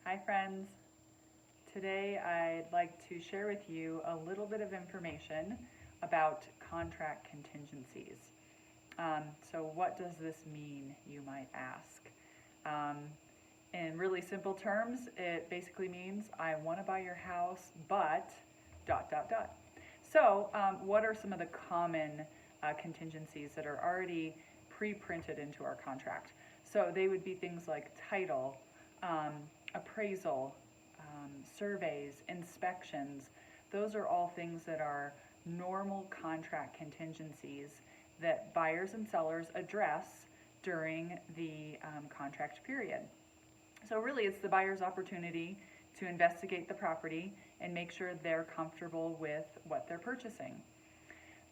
Hi friends. Today I'd like to share with you a little bit of information about contract contingencies. So what does this mean, you might ask? In really simple terms, it basically means I want to buy your house, but ... So what are some of the common contingencies that are already pre-printed into our contract? So they would be things like title, appraisal, surveys, inspections. Those are all things that are normal contract contingencies that buyers and sellers address during the contract period. So really it's the buyer's opportunity to investigate the property and make sure they're comfortable with what they're purchasing.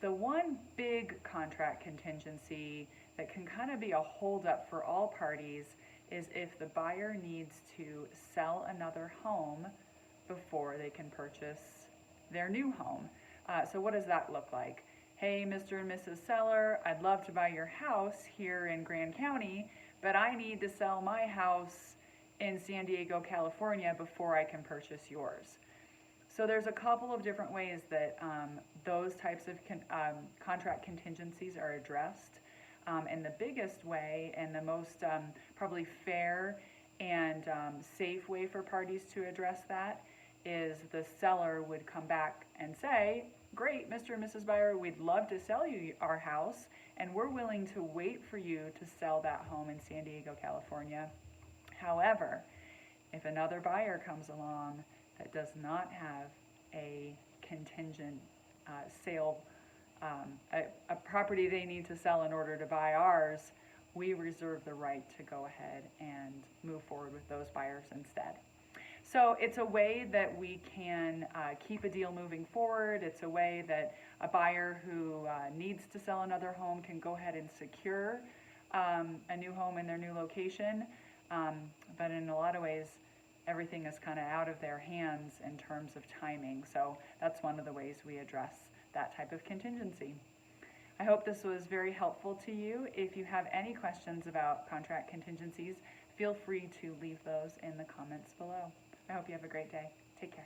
The one big contract contingency that can kind of be a holdup for all parties is if the buyer needs to sell another home before they can purchase their new home. So what does that look like? Hey, Mr. and Mrs. Seller, I'd love to buy your house here in Grand County, but I need to sell my house in San Diego, California before I can purchase yours. So there's a couple of different ways that those types of contract contingencies are addressed. And the biggest way and the most probably fair and safe way for parties to address that is the seller would come back and say, great, Mr. and Mrs. Buyer, we'd love to sell you our house, and we're willing to wait for you to sell that home in San Diego, California. However, if another buyer comes along that does not have a contingent sale, a property they need to sell in order to buy ours, we reserve the right to go ahead and move forward with those buyers instead. So it's a way that we can keep a deal moving forward. It's a way that a buyer who needs to sell another home can go ahead and secure a new home in their new location. But in a lot of ways, everything is kind of out of their hands in terms of timing. So that's one of the ways we address that type of contingency. I hope this was very helpful to you. If you have any questions about contract contingencies, feel free to leave those in the comments below. I hope you have a great day. Take care.